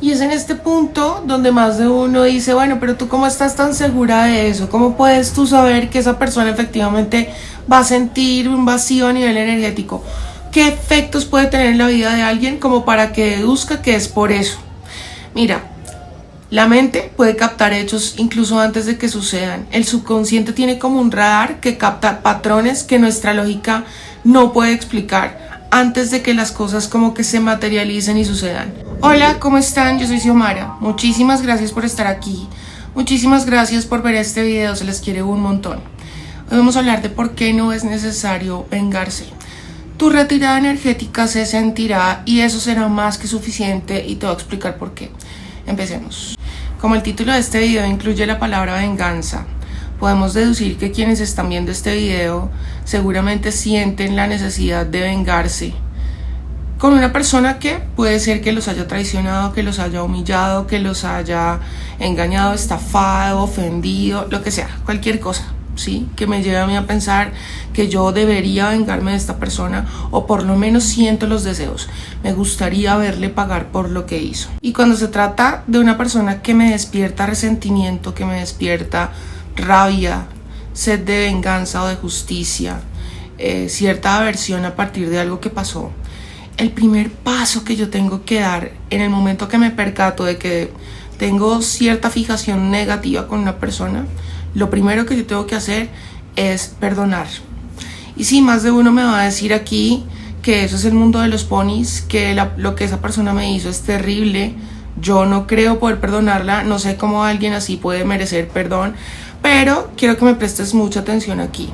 Y es en este punto donde más de uno dice, bueno, pero tú cómo estás tan segura de eso, cómo puedes tú saber que esa persona efectivamente va a sentir un vacío a nivel energético, qué efectos puede tener en la vida de alguien como para que deduzca que es por eso. Mira, la mente puede captar hechos incluso antes de que sucedan. El subconsciente tiene como un radar que capta patrones que nuestra lógica no puede explicar antes de que las cosas como que se materialicen y sucedan. Hola, ¿cómo están? Yo soy Xiomara. Muchísimas gracias por estar aquí. Muchísimas gracias por ver este video, se les quiere un montón. Hoy vamos a hablar de por qué no es necesario vengarse. Tu retirada energética se sentirá y eso será más que suficiente y te voy a explicar por qué. Empecemos. Como el título de este video incluye la palabra venganza, podemos deducir que quienes están viendo este video seguramente sienten la necesidad de vengarse con una persona que puede ser que los haya traicionado, que los haya humillado, que los haya engañado, estafado, ofendido, lo que sea, cualquier cosa, ¿sí? Que me lleve a mí a pensar que yo debería vengarme de esta persona o por lo menos siento los deseos. Me gustaría verle pagar por lo que hizo. Y cuando se trata de una persona que me despierta resentimiento, que me despierta rabia, sed de venganza o de justicia, cierta aversión a partir de algo que pasó, el primer paso que yo tengo que dar en el momento que me percato de que tengo cierta fijación negativa con una persona, lo primero que yo tengo que hacer es perdonar. Y sí, más de uno me va a decir aquí que eso es el mundo de los ponis, que lo que esa persona me hizo es terrible. Yo no creo poder perdonarla, no sé cómo alguien así puede merecer perdón, pero quiero que me prestes mucha atención aquí.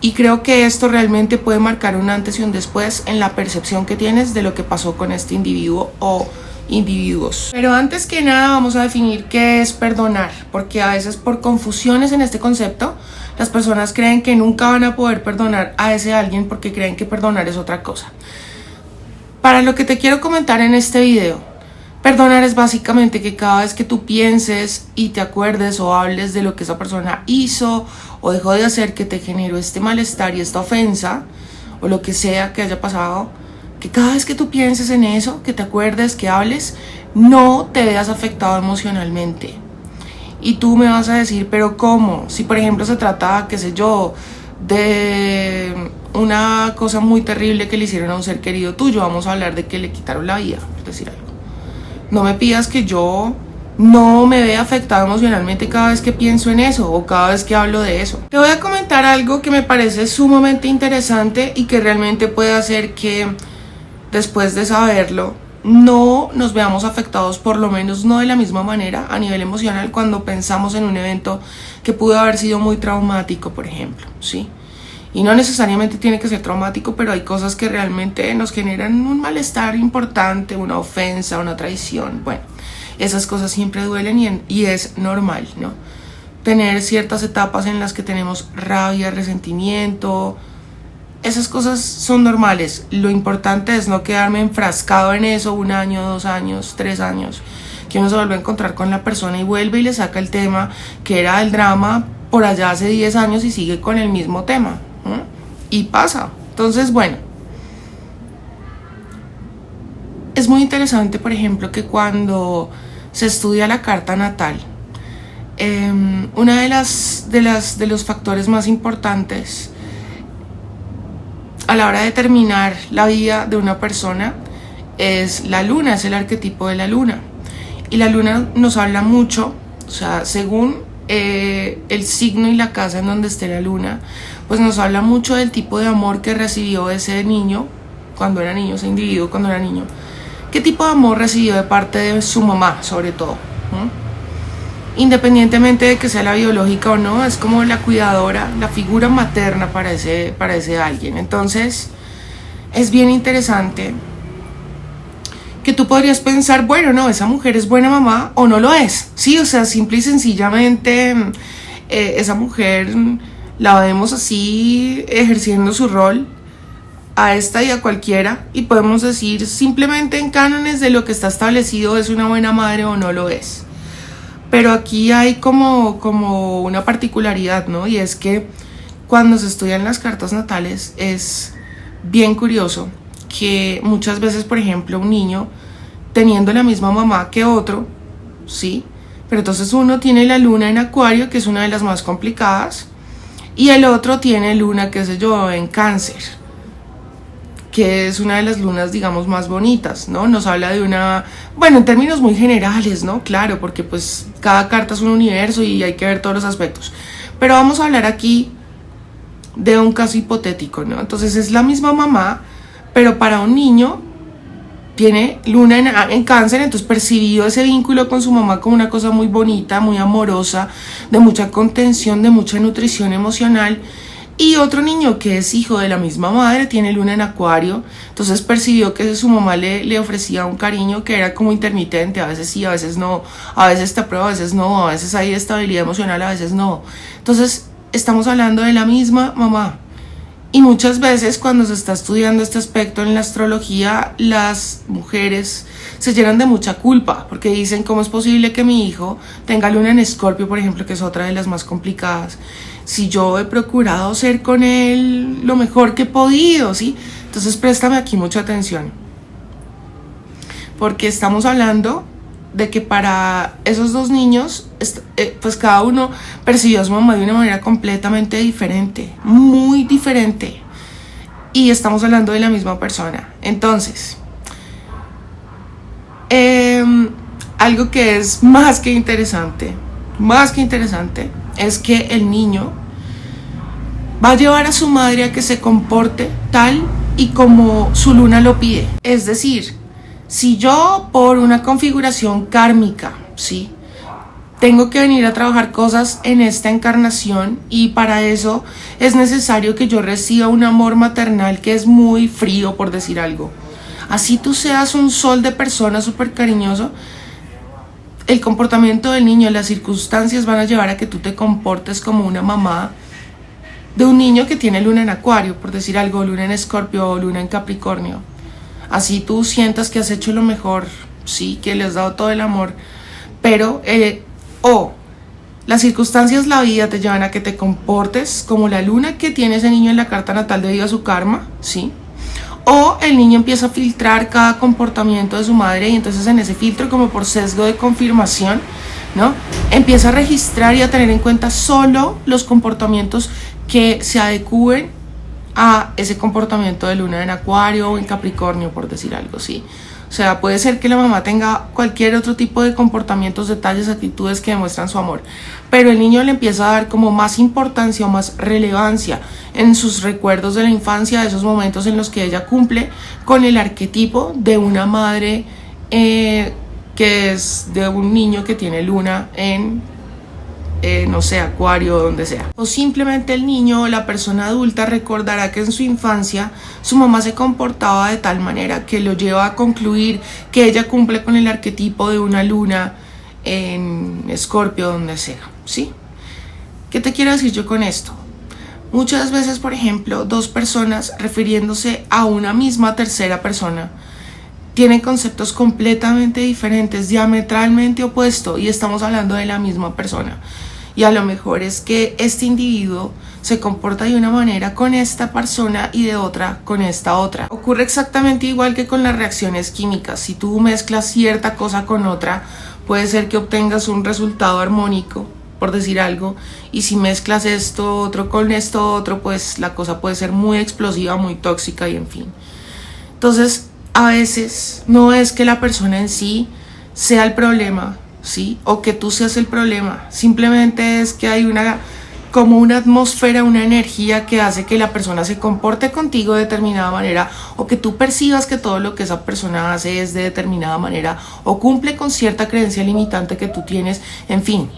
Y creo que esto realmente puede marcar un antes y un después en la percepción que tienes de lo que pasó con este individuo o individuos. Pero antes que nada vamos a definir qué es perdonar, porque a veces por confusiones en este concepto las personas creen que nunca van a poder perdonar a ese alguien porque creen que perdonar es otra cosa. Para lo que te quiero comentar en este video, perdonar es básicamente que cada vez que tú pienses y te acuerdes o hables de lo que esa persona hizo o dejó de hacer que te generó este malestar y esta ofensa o lo que sea que haya pasado, que cada vez que tú pienses en eso, que te acuerdes, que hables, no te veas afectado emocionalmente. Y tú me vas a decir, pero ¿cómo? Si por ejemplo se trata, qué sé yo, de una cosa muy terrible que le hicieron a un ser querido tuyo, vamos a hablar de que le quitaron la vida, por decir algo. No me pidas que yo no me vea afectada emocionalmente cada vez que pienso en eso o cada vez que hablo de eso. Te voy a comentar algo que me parece sumamente interesante y que realmente puede hacer que después de saberlo no nos veamos afectados, por lo menos no de la misma manera a nivel emocional cuando pensamos en un evento que pudo haber sido muy traumático, por ejemplo, ¿sí? Y no necesariamente tiene que ser traumático, pero hay cosas que realmente nos generan un malestar importante, una ofensa, una traición. Bueno, esas cosas siempre duelen y es normal, ¿no? Tener ciertas etapas en las que tenemos rabia, resentimiento, esas cosas son normales. Lo importante es no quedarme enfrascado en eso 1 año, 2 años, 3 años, que uno se vuelve a encontrar con la persona y vuelve y le saca el tema que era el drama por allá hace 10 años y sigue con el mismo tema. Y pasa. Entonces, bueno, es muy interesante, por ejemplo, que cuando se estudia la carta natal, uno de los factores más importantes a la hora de determinar la vida de una persona es la luna, es el arquetipo de la luna. Y la luna nos habla mucho, o sea, según el signo y la casa en donde esté la luna, pues nos habla mucho del tipo de amor que recibió ese niño cuando era niño, ese individuo cuando era niño. ¿Qué tipo de amor recibió de parte de su mamá, sobre todo? Independientemente de que sea la biológica o no, es como la cuidadora, la figura materna para ese alguien. Entonces, es bien interesante que tú podrías pensar, bueno, no, esa mujer es buena mamá o no lo es. Sí, o sea, simple y sencillamente esa mujer la vemos así ejerciendo su rol a esta y a cualquiera y podemos decir simplemente en cánones de lo que está establecido es una buena madre o no lo es. Pero aquí hay como una particularidad, ¿no? Y es que cuando se estudian las cartas natales es bien curioso que muchas veces, por ejemplo, un niño teniendo la misma mamá que otro, ¿sí? Pero entonces uno tiene la luna en Acuario, que es una de las más complicadas, y el otro tiene luna, qué sé yo, en Cáncer, que es una de las lunas, digamos, más bonitas, ¿no? Nos habla de una, bueno, en términos muy generales, ¿no? Claro, porque pues cada carta es un universo y hay que ver todos los aspectos. Pero vamos a hablar aquí de un caso hipotético, ¿no? Entonces es la misma mamá, pero para un niño tiene luna en Cáncer, entonces percibió ese vínculo con su mamá como una cosa muy bonita, muy amorosa, de mucha contención, de mucha nutrición emocional. Y otro niño que es hijo de la misma madre, tiene luna en Acuario, entonces percibió que su mamá le ofrecía un cariño que era como intermitente, a veces sí, a veces no, a veces te aprueba, a veces no, a veces hay estabilidad emocional, a veces no. Entonces estamos hablando de la misma mamá. Y muchas veces cuando se está estudiando este aspecto en la astrología, las mujeres se llenan de mucha culpa, porque dicen, ¿cómo es posible que mi hijo tenga luna en Escorpio, por ejemplo, que es otra de las más complicadas, si yo he procurado ser con él lo mejor que he podido, ¿sí? Entonces préstame aquí mucha atención, porque estamos hablando de que para esos dos niños, pues cada uno percibió a su mamá de una manera completamente diferente, muy diferente, y estamos hablando de la misma persona. Entonces, algo que es más que interesante, es que el niño va a llevar a su madre a que se comporte tal y como su luna lo pide. Es decir, si yo por una configuración kármica, ¿sí?, tengo que venir a trabajar cosas en esta encarnación, y para eso es necesario que yo reciba un amor maternal que es muy frío, por decir algo. Así tú seas un sol de persona súper cariñoso, el comportamiento del niño, las circunstancias van a llevar a que tú te comportes como una mamá de un niño que tiene luna en Acuario, por decir algo, luna en Escorpio o luna en Capricornio. Así tú sientas que has hecho lo mejor, sí, que le has dado todo el amor, pero las circunstancias, la vida te llevan a que te comportes como la luna que tiene ese niño en la carta natal debido a su karma, sí. O el niño empieza a filtrar cada comportamiento de su madre, y entonces en ese filtro, como por sesgo de confirmación, ¿no?, empieza a registrar y a tener en cuenta solo los comportamientos que se adecúen a ese comportamiento de luna en Acuario o en Capricornio, por decir algo, ¿sí? O sea, puede ser que la mamá tenga cualquier otro tipo de comportamientos, detalles, actitudes que demuestran su amor, pero el niño le empieza a dar como más importancia o más relevancia en sus recuerdos de la infancia, de esos momentos en los que ella cumple con el arquetipo de una madre que es de un niño que tiene luna en no sé, Acuario o donde sea. O simplemente el niño o la persona adulta recordará que en su infancia su mamá se comportaba de tal manera que lo lleva a concluir que ella cumple con el arquetipo de una luna en Escorpio, donde sea, ¿sí? ¿Qué te quiero decir yo con esto? Muchas veces, por ejemplo, dos personas refiriéndose a una misma tercera persona tienen conceptos completamente diferentes, diametralmente opuestos, y estamos hablando de la misma persona. Y a lo mejor es que este individuo se comporta de una manera con esta persona y de otra con esta otra. Ocurre exactamente igual que con las reacciones químicas. Si tú mezclas cierta cosa con otra, puede ser que obtengas un resultado armónico, por decir algo, y si mezclas esto otro con esto otro, pues la cosa puede ser muy explosiva, muy tóxica y en fin. Entonces, a veces no es que la persona en sí sea el problema, ¿sí?, o que tú seas el problema, simplemente es que hay como una atmósfera, una energía que hace que la persona se comporte contigo de determinada manera, o que tú percibas que todo lo que esa persona hace es de determinada manera, o cumple con cierta creencia limitante que tú tienes, en fin.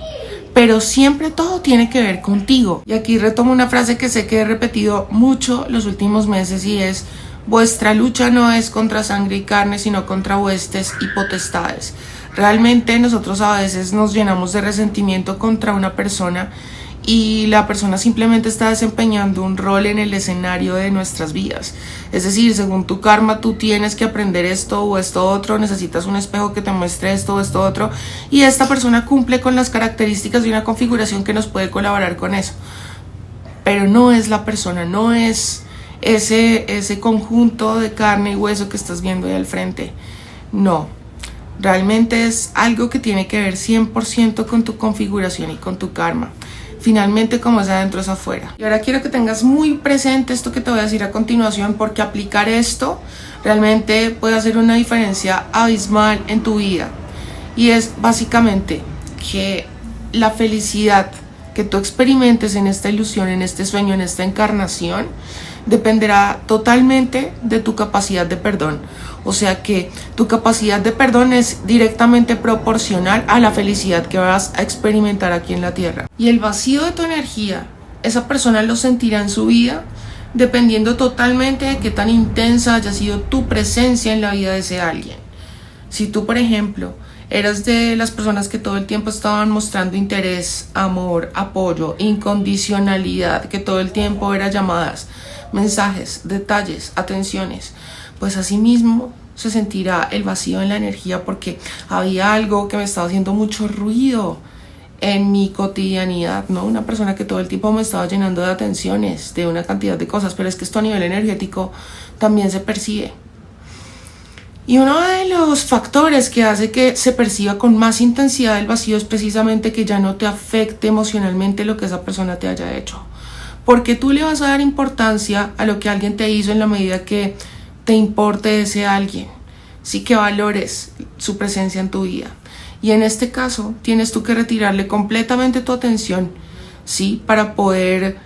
Pero siempre todo tiene que ver contigo. Y aquí retomo una frase que sé que he repetido mucho los últimos meses, y es: vuestra lucha no es contra sangre y carne, sino contra huestes y potestades. Realmente nosotros a veces nos llenamos de resentimiento contra una persona, y la persona simplemente está desempeñando un rol en el escenario de nuestras vidas. Es decir, según tu karma, tú tienes que aprender esto o esto otro, necesitas un espejo que te muestre esto o esto otro, y esta persona cumple con las características de una configuración que nos puede colaborar con eso. Pero no es la persona, no es ese conjunto de carne y hueso que estás viendo ahí al frente. No. Realmente es algo que tiene que ver 100% con tu configuración y con tu karma. Finalmente, como es adentro es afuera. Y ahora quiero que tengas muy presente esto que te voy a decir a continuación, porque aplicar esto realmente puede hacer una diferencia abismal en tu vida. Y es básicamente que la felicidad que tú experimentes en esta ilusión, en este sueño, en esta encarnación, dependerá totalmente de tu capacidad de perdón. O sea que tu capacidad de perdón es directamente proporcional a la felicidad que vas a experimentar aquí en la tierra. Y el vacío de tu energía, esa persona lo sentirá en su vida dependiendo totalmente de qué tan intensa haya sido tu presencia en la vida de ese alguien. Si tú, por ejemplo, eras de las personas que todo el tiempo estaban mostrando interés, amor, apoyo, incondicionalidad, que todo el tiempo eran llamadas, mensajes, detalles, atenciones, pues así mismo se sentirá el vacío en la energía, porque había algo que me estaba haciendo mucho ruido en mi cotidianidad, ¿no? Una persona que todo el tiempo me estaba llenando de atenciones, de una cantidad de cosas, pero es que esto a nivel energético también se percibe. Y uno de los factores que hace que se perciba con más intensidad el vacío es precisamente que ya no te afecte emocionalmente lo que esa persona te haya hecho. Porque tú le vas a dar importancia a lo que alguien te hizo en la medida que te importe ese alguien. Sí, que valores su presencia en tu vida. Y en este caso tienes tú que retirarle completamente tu atención, ¿sí? Para poder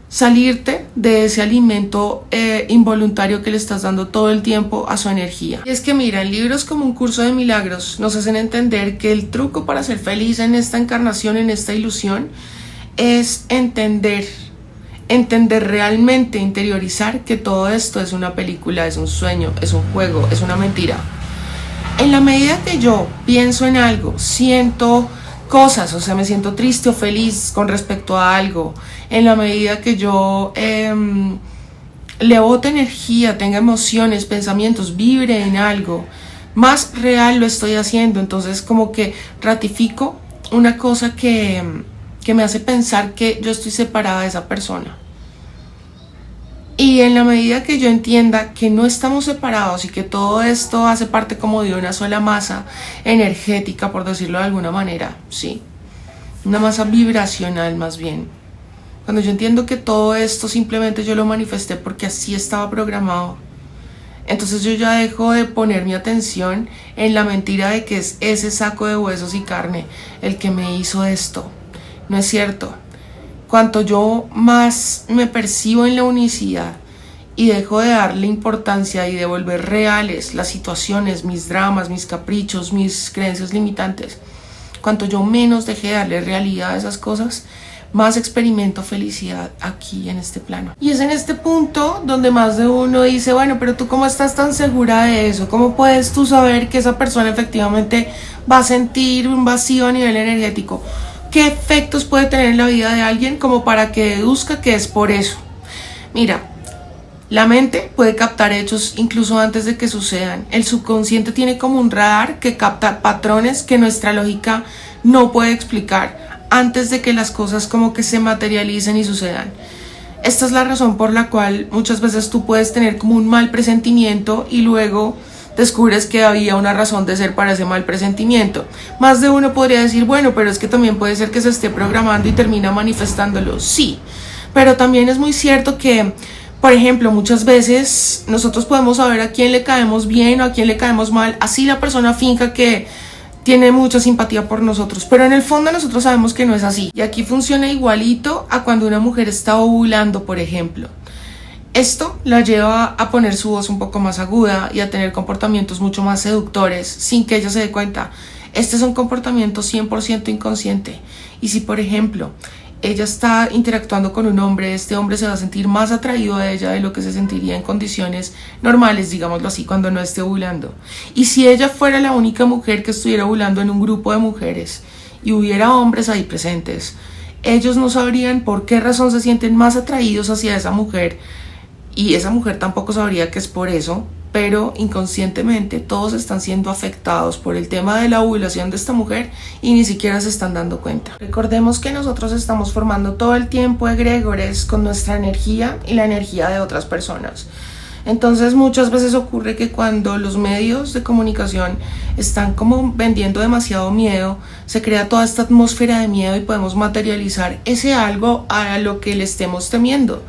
salirte de ese alimento involuntario que le estás dando todo el tiempo a su energía. Y es que mira, en libros como Un Curso de Milagros nos hacen entender que el truco para ser feliz en esta encarnación, en esta ilusión, es entender realmente, interiorizar que todo esto es una película, es un sueño, es un juego, es una mentira. En la medida que yo pienso en algo, siento cosas, o sea, me siento triste o feliz con respecto a algo, en la medida que yo le bote energía, tenga emociones, pensamientos, vibre en algo, más real lo estoy haciendo. Entonces como que ratifico una cosa que me hace pensar que yo estoy separada de esa persona. Y en la medida que yo entienda que no estamos separados y que todo esto hace parte como de una sola masa energética, por decirlo de alguna manera, ¿sí? Una masa vibracional más bien. Cuando yo entiendo que todo esto simplemente yo lo manifesté porque así estaba programado, entonces yo ya dejo de poner mi atención en la mentira de que es ese saco de huesos y carne el que me hizo esto. No es cierto. Cuanto yo más me percibo en la unicidad y dejo de darle importancia y de volver reales las situaciones, mis dramas, mis caprichos, mis creencias limitantes, cuanto yo menos deje de darle realidad a esas cosas, más experimento felicidad aquí en este plano. Y es en este punto donde más de uno dice, bueno, pero tú ¿cómo estás tan segura de eso? ¿Cómo puedes tú saber que esa persona efectivamente va a sentir un vacío a nivel energético? ¿Qué efectos puede tener en la vida de alguien como para que deduzca que es por eso? Mira, la mente puede captar hechos incluso antes de que sucedan. El subconsciente tiene como un radar que capta patrones que nuestra lógica no puede explicar antes de que las cosas como que se materialicen y sucedan. Esta es la razón por la cual muchas veces tú puedes tener como un mal presentimiento y luego descubres que había una razón de ser para ese mal presentimiento. Más de uno podría decir, bueno, pero es que también puede ser que se esté programando y termina manifestándolo. Sí, pero también es muy cierto que, por ejemplo, muchas veces nosotros podemos saber a quién le caemos bien o a quién le caemos mal, así la persona finja que tiene mucha simpatía por nosotros, pero en el fondo nosotros sabemos que no es así. Y aquí funciona igualito a cuando una mujer está ovulando, por ejemplo. Esto la lleva a poner su voz un poco más aguda y a tener comportamientos mucho más seductores sin que ella se dé cuenta. Este es un comportamiento 100% inconsciente. Y si, por ejemplo, ella está interactuando con un hombre, este hombre se va a sentir más atraído a ella de lo que se sentiría en condiciones normales, digámoslo así, cuando no esté ovulando. Y si ella fuera la única mujer que estuviera ovulando en un grupo de mujeres y hubiera hombres ahí presentes, ellos no sabrían por qué razón se sienten más atraídos hacia esa mujer. Y esa mujer tampoco sabría que es por eso, pero inconscientemente todos están siendo afectados por el tema de la ovulación de esta mujer y ni siquiera se están dando cuenta. Recordemos que nosotros estamos formando todo el tiempo egregores con nuestra energía y la energía de otras personas. Entonces muchas veces ocurre que cuando los medios de comunicación están como vendiendo demasiado miedo, se crea toda esta atmósfera de miedo y podemos materializar ese algo a lo que le estemos temiendo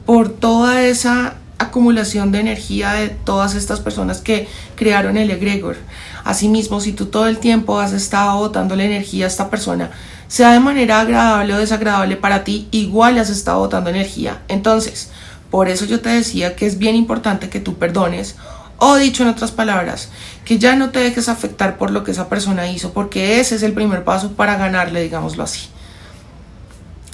por toda esa acumulación de energía de todas estas personas que crearon el egregor. Asimismo, si tú todo el tiempo has estado botando la energía a esta persona, sea de manera agradable o desagradable para ti, igual has estado botando energía. Entonces, por eso yo te decía que es bien importante que tú perdones, o dicho en otras palabras, que ya no te dejes afectar por lo que esa persona hizo, porque ese es el primer paso para ganarle, digámoslo así.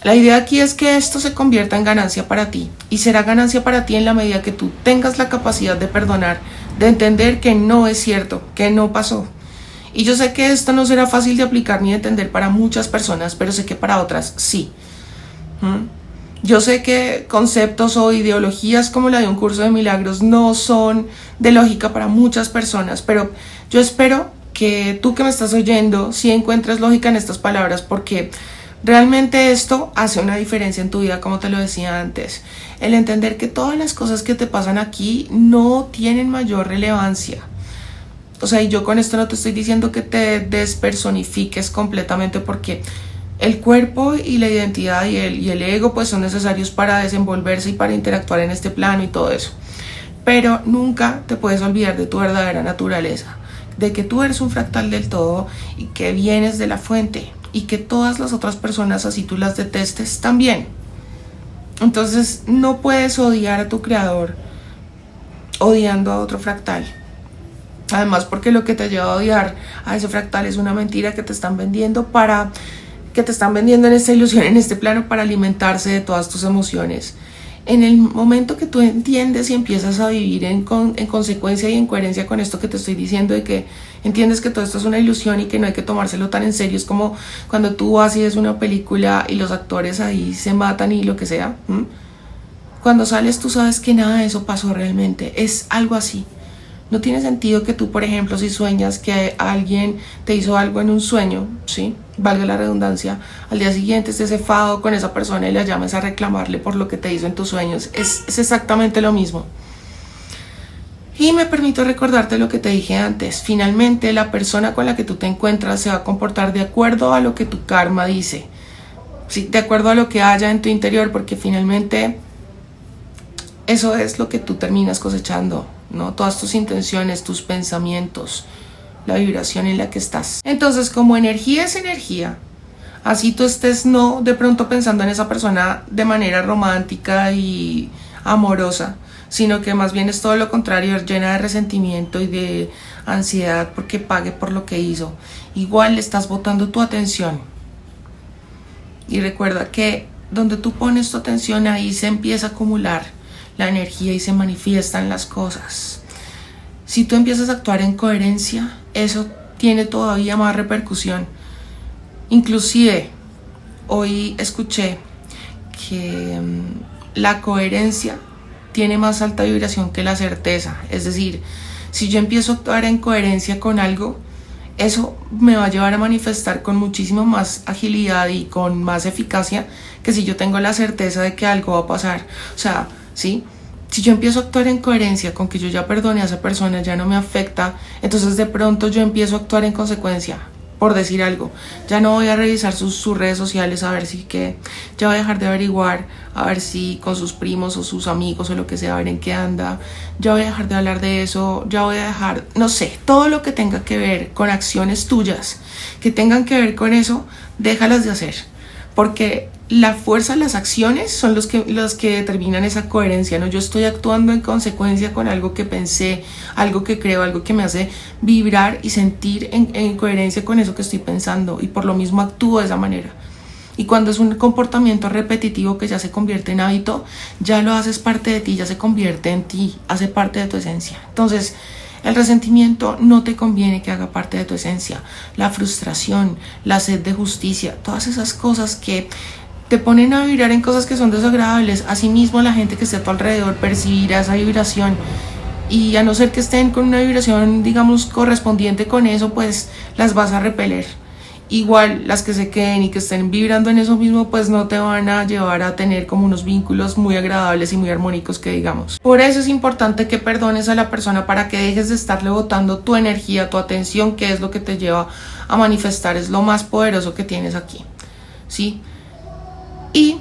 La idea aquí es que esto se convierta en ganancia para ti, y será ganancia para ti en la medida que tú tengas la capacidad de perdonar, de entender que no es cierto, que no pasó. Y yo sé que esto no será fácil de aplicar ni de entender para muchas personas, pero sé que para otras sí. Yo sé que conceptos o ideologías como la de un curso de milagros no son de lógica para muchas personas, pero yo espero que tú que me estás oyendo sí encuentres lógica en estas palabras, porque realmente esto hace una diferencia en tu vida, como te lo decía antes. El entender que todas las cosas que te pasan aquí no tienen mayor relevancia. O sea, y yo con esto no te estoy diciendo que te despersonifiques completamente, porque el cuerpo y la identidad y el ego pues son necesarios para desenvolverse y para interactuar en este plano y todo eso. Pero nunca te puedes olvidar de tu verdadera naturaleza, de que tú eres un fractal del todo y que vienes de la fuente y que todas las otras personas, así tú las detestes, también. Entonces no puedes odiar a tu creador odiando a otro fractal. Además, porque lo que te lleva a odiar a ese fractal es una mentira que te están vendiendo en esta ilusión, en este plano, para alimentarse de todas tus emociones. En el momento que tú entiendes y empiezas a vivir en consecuencia y en coherencia con esto que te estoy diciendo, de que entiendes que todo esto es una ilusión y que no hay que tomárselo tan en serio, es como cuando tú vas y ves una película y los actores ahí se matan y lo que sea. Cuando sales tú sabes que nada de eso pasó realmente, es algo así. No tiene sentido que tú, por ejemplo, si sueñas que alguien te hizo algo en un sueño, ¿sí? Valga la redundancia, al día siguiente estés enfadado con esa persona y la llames a reclamarle por lo que te hizo en tus sueños. Es exactamente lo mismo. Y me permito recordarte lo que te dije antes. Finalmente, la persona con la que tú te encuentras se va a comportar de acuerdo a lo que tu karma dice, ¿sí? De acuerdo a lo que haya en tu interior, porque finalmente eso es lo que tú terminas cosechando, ¿no? Todas tus intenciones, tus pensamientos, la vibración en la que estás. Entonces, como energía es energía, así tú estés no de pronto pensando en esa persona de manera romántica y amorosa, sino que más bien es todo lo contrario, llena de resentimiento y de ansiedad porque pague por lo que hizo. Igual le estás botando tu atención. Y recuerda que donde tú pones tu atención, ahí se empieza a acumular la energía y se manifiestan las cosas. Si tú empiezas a actuar en coherencia, eso tiene todavía más repercusión. Inclusive, hoy escuché que la coherencia tiene más alta vibración que la certeza. Es decir, si yo empiezo a actuar en coherencia con algo, eso me va a llevar a manifestar con muchísimo más agilidad y con más eficacia que si yo tengo la certeza de que algo va a pasar. O sea, ¿sí? Si yo empiezo a actuar en coherencia con que yo ya perdoné a esa persona, ya no me afecta, entonces de pronto yo empiezo a actuar en consecuencia, por decir algo. Ya no voy a revisar sus redes sociales a ver si qué, ya voy a dejar de averiguar, a ver si con sus primos o sus amigos o lo que sea, a ver en qué anda, ya voy a dejar de hablar de eso, ya voy a dejar, no sé, todo lo que tenga que ver con acciones tuyas, que tengan que ver con eso, déjalas de hacer, porque la fuerza de las acciones son los que determinan esa coherencia, ¿no? Yo estoy actuando en consecuencia con algo que pensé, algo que creo, algo que me hace vibrar y sentir en coherencia con eso que estoy pensando, y por lo mismo actúo de esa manera. Y cuando es un comportamiento repetitivo que ya se convierte en hábito, ya lo haces parte de ti, ya se convierte en ti, hace parte de tu esencia. Entonces, el resentimiento no te conviene que haga parte de tu esencia. La frustración, la sed de justicia, todas esas cosas que te ponen a vibrar en cosas que son desagradables. Asimismo, la gente que esté a tu alrededor percibirá esa vibración, y a no ser que estén con una vibración, digamos, correspondiente con eso, pues las vas a repeler. igual las que se queden y que estén vibrando en eso mismo, pues no te van a llevar a tener como unos vínculos muy agradables y muy armónicos, que digamos. Por eso es importante que perdones a la persona, para que dejes de estarle botando tu energía, tu atención, que es lo que te lleva a manifestar, es lo más poderoso que tienes aquí, ¿sí? Y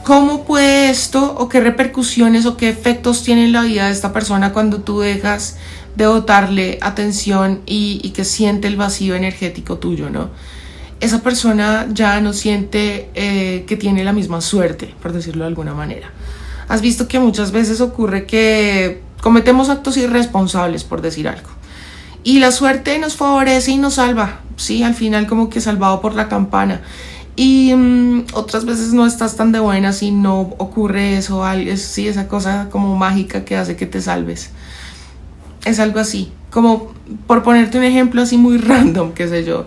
¿cómo puede esto, o qué repercusiones o qué efectos tiene en la vida de esta persona cuando tú dejas de botarle atención y que siente el vacío energético tuyo, ¿no? Esa persona ya no siente que tiene la misma suerte, por decirlo de alguna manera. Has visto que muchas veces ocurre que cometemos actos irresponsables, por decir algo, y la suerte nos favorece y nos salva, ¿sí? Al final como que salvado por la campana. Y otras veces no estás tan de buenas y no ocurre eso, sí, esa cosa como mágica que hace que te salves. Es algo así, como por ponerte un ejemplo así muy random, qué sé yo,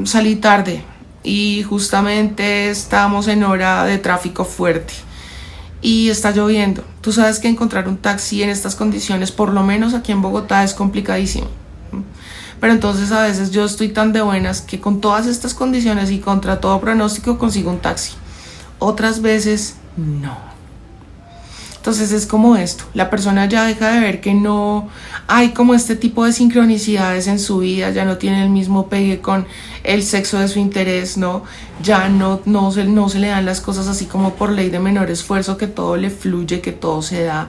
salí tarde y justamente estamos en hora de tráfico fuerte y está lloviendo. Tú sabes que encontrar un taxi en estas condiciones, por lo menos aquí en Bogotá, es complicadísimo. Pero entonces a veces yo estoy tan de buenas que con todas estas condiciones y contra todo pronóstico consigo un taxi. Otras veces no. Entonces es como esto, la persona ya deja de ver que no hay como este tipo de sincronicidades en su vida, ya no tiene el mismo pegue con el sexo de su interés, ¿no? Ya no se le dan las cosas así como por ley de menor esfuerzo, que todo le fluye, que todo se da.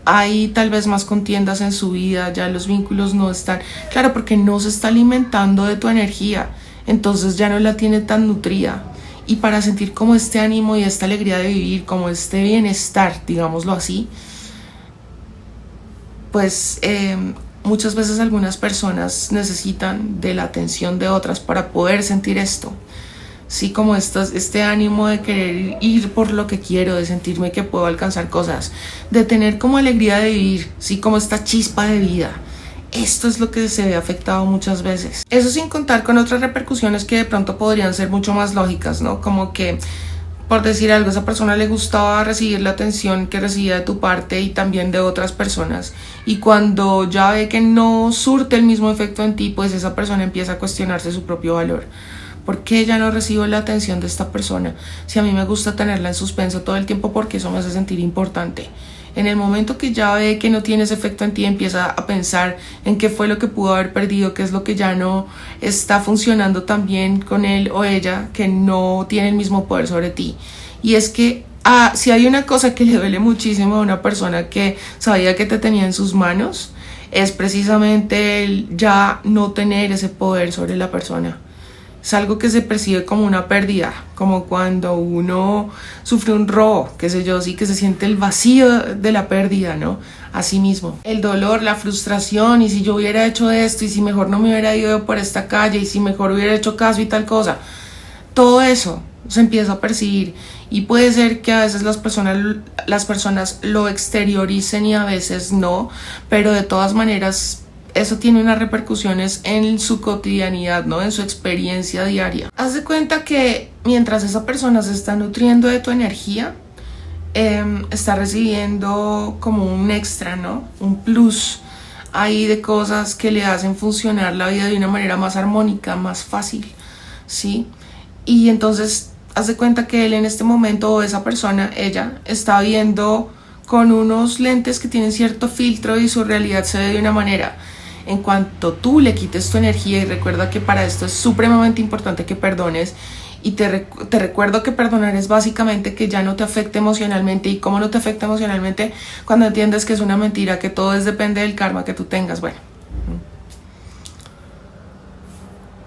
Hay tal vez más contiendas en su vida, ya los vínculos no están, claro, porque no se está alimentando de tu energía, entonces ya no la tiene tan nutrida. Y para sentir como este ánimo y esta alegría de vivir, como este bienestar, digámoslo así, pues muchas veces algunas personas necesitan de la atención de otras para poder sentir esto. Sí, como este ánimo de querer ir por lo que quiero, de sentirme que puedo alcanzar cosas, de tener como alegría de vivir, sí, como esta chispa de vida. Esto es lo que se ve afectado muchas veces. Eso sin contar con otras repercusiones que de pronto podrían ser mucho más lógicas, ¿no? Como que, por decir algo, a esa persona le gustaba recibir la atención que recibía de tu parte y también de otras personas. Y cuando ya ve que no surte el mismo efecto en ti, pues esa persona empieza a cuestionarse su propio valor. ¿Por qué ya no recibo la atención de esta persona? Si a mí me gusta tenerla en suspenso todo el tiempo, porque eso me hace sentir importante. En el momento que ya ve que no tiene ese efecto en ti, empieza a pensar en qué fue lo que pudo haber perdido, qué es lo que ya no está funcionando tan bien con él o ella, que no tiene el mismo poder sobre ti. Y es que si hay una cosa que le duele muchísimo a una persona que sabía que te tenía en sus manos, es precisamente el ya no tener ese poder sobre la persona. Es algo que se percibe como una pérdida, como cuando uno sufre un robo, qué sé yo, sí, que se siente el vacío de la pérdida, ¿no? Así mismo, el dolor, la frustración, y si yo hubiera hecho esto, y si mejor no me hubiera ido por esta calle, y si mejor hubiera hecho caso y tal cosa. Todo eso se empieza a percibir, y puede ser que a veces las personas lo exterioricen y a veces no, pero de todas maneras eso tiene unas repercusiones en su cotidianidad, ¿no? En su experiencia diaria. Haz de cuenta que mientras esa persona se está nutriendo de tu energía, está recibiendo como un extra, ¿no? Un plus ahí de cosas que le hacen funcionar la vida de una manera más armónica, más fácil, ¿sí? Y entonces haz de cuenta que él en este momento, o esa persona, ella, está viendo con unos lentes que tienen cierto filtro y su realidad se ve de una manera. En cuanto tú le quites tu energía, y recuerda que para esto es supremamente importante que perdones, y te recuerdo que perdonar es básicamente que ya no te afecte emocionalmente. ¿Y cómo no te afecta emocionalmente? Cuando entiendes que es una mentira, que todo depende del karma que tú tengas. Bueno,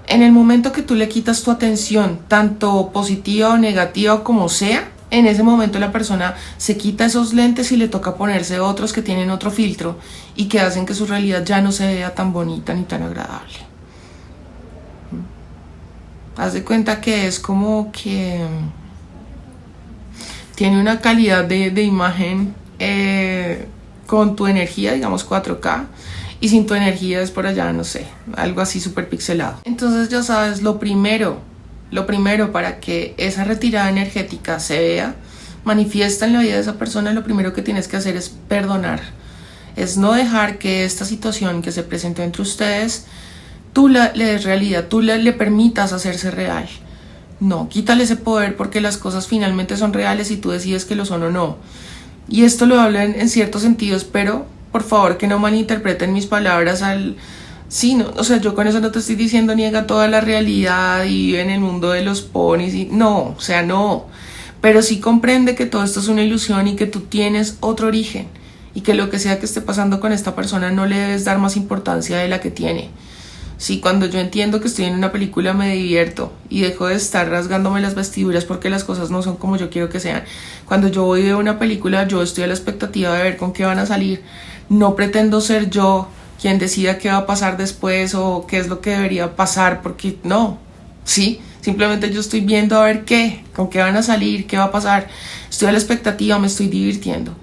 en el momento que tú le quitas tu atención, tanto positiva o negativa como sea, en ese momento la persona se quita esos lentes y le toca ponerse otros que tienen otro filtro y que hacen que su realidad ya no se vea tan bonita ni tan agradable. Haz de cuenta que es como que tiene una calidad de imagen con tu energía, digamos 4K, y sin tu energía es por allá, no sé, algo así súper pixelado. Entonces ya sabes, lo primero para que esa retirada energética se vea, manifiesta en la vida de esa persona, lo primero que tienes que hacer es perdonar. Es no dejar que esta situación que se presentó entre ustedes tú le des realidad, tú le permitas hacerse real. No, quítale ese poder porque las cosas finalmente son reales y tú decides que lo son o no. Y esto lo hablo en ciertos sentidos, pero por favor que no malinterpreten mis palabras Sí, no, o sea, yo con eso no te estoy diciendo niega toda la realidad y vive en el mundo de los ponis y no, o sea, no. Pero sí comprende que todo esto es una ilusión y que tú tienes otro origen y que lo que sea que esté pasando con esta persona no le debes dar más importancia de la que tiene. Sí, cuando yo entiendo que estoy en una película me divierto y dejo de estar rasgándome las vestiduras porque las cosas no son como yo quiero que sean. Cuando yo voy a ver una película yo estoy a la expectativa de ver con qué van a salir. No pretendo ser yo quien decida qué va a pasar después o qué es lo que debería pasar porque no, sí, simplemente yo estoy viendo a ver qué, con qué van a salir, qué va a pasar. Estoy a la expectativa, me estoy divirtiendo.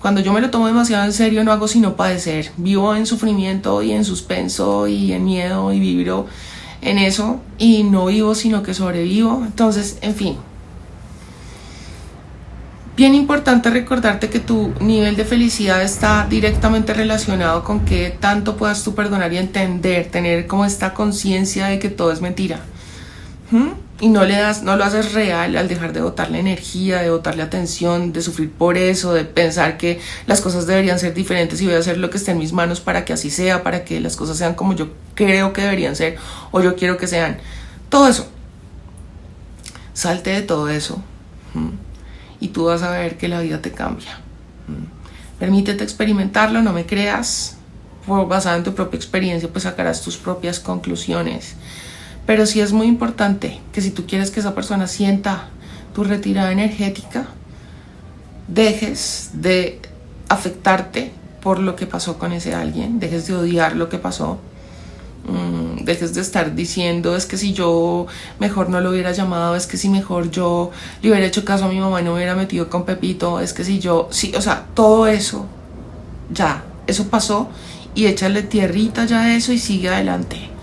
Cuando yo me lo tomo demasiado en serio no hago sino padecer. Vivo en sufrimiento y en suspenso y en miedo y vibro en eso y no vivo sino que sobrevivo. Entonces, en fin. Bien importante recordarte que tu nivel de felicidad está directamente relacionado con qué tanto puedas tú perdonar y entender, tener como esta conciencia de que todo es mentira. Y no lo haces real al dejar de botarle energía, de botarle atención, de sufrir por eso, de pensar que las cosas deberían ser diferentes y voy a hacer lo que esté en mis manos para que así sea, para que las cosas sean como yo creo que deberían ser o yo quiero que sean. Todo eso. Salte de todo eso. Y tú vas a ver que la vida te cambia. Permítete experimentarlo, no me creas. Basado en tu propia experiencia, pues sacarás tus propias conclusiones. Pero sí es muy importante que si tú quieres que esa persona sienta tu retirada energética, dejes de afectarte por lo que pasó con ese alguien, dejes de odiar lo que pasó, dejes de estar diciendo es que si yo mejor no lo hubiera llamado, es que si mejor yo le hubiera hecho caso a mi mamá y no me hubiera metido con Pepito, es que si yo, sí, o sea, todo eso, ya, eso pasó y échale tierrita ya a eso y sigue adelante.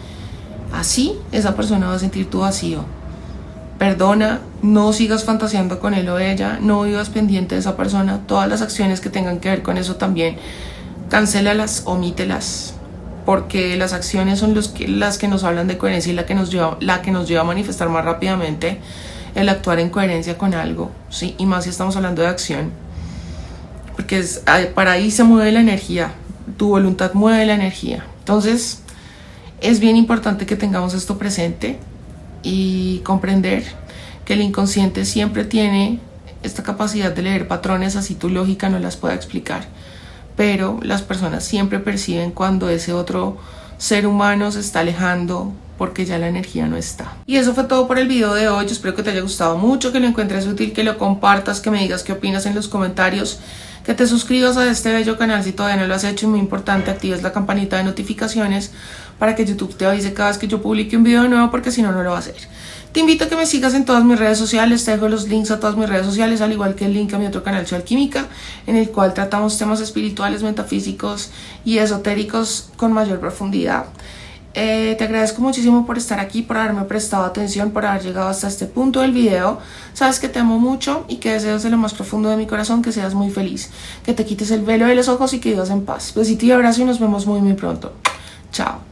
Así esa persona va a sentir tu vacío. Perdona, no sigas fantaseando con él o ella, no vivas pendiente de esa persona. Todas las acciones que tengan que ver con eso también, cancélalas, omítelas. Porque las acciones son las que nos hablan de coherencia y la que nos lleva a manifestar más rápidamente el actuar en coherencia con algo, ¿sí? Y más si estamos hablando de acción. Porque para ahí se mueve la energía, tu voluntad mueve la energía. Entonces, es bien importante que tengamos esto presente y comprender que el inconsciente siempre tiene esta capacidad de leer patrones, así tu lógica no las pueda explicar. Pero las personas siempre perciben cuando ese otro ser humano se está alejando porque ya la energía no está. Y eso fue todo por el video de hoy. Yo espero que te haya gustado mucho, que lo encuentres útil, que lo compartas, que me digas qué opinas en los comentarios, que te suscribas a este bello canal si todavía no lo has hecho y muy importante, actives la campanita de notificaciones para que YouTube te avise cada vez que yo publique un video nuevo porque si no, no lo va a hacer. Te invito a que me sigas en todas mis redes sociales, te dejo los links a todas mis redes sociales, al igual que el link a mi otro canal, Soy Alquímica, en el cual tratamos temas espirituales, metafísicos y esotéricos con mayor profundidad. Te agradezco muchísimo por estar aquí, por haberme prestado atención, por haber llegado hasta este punto del video. Sabes que te amo mucho y que deseo desde lo más profundo de mi corazón que seas muy feliz, que te quites el velo de los ojos y que vivas en paz. Besito y abrazo y nos vemos muy muy pronto. Chao.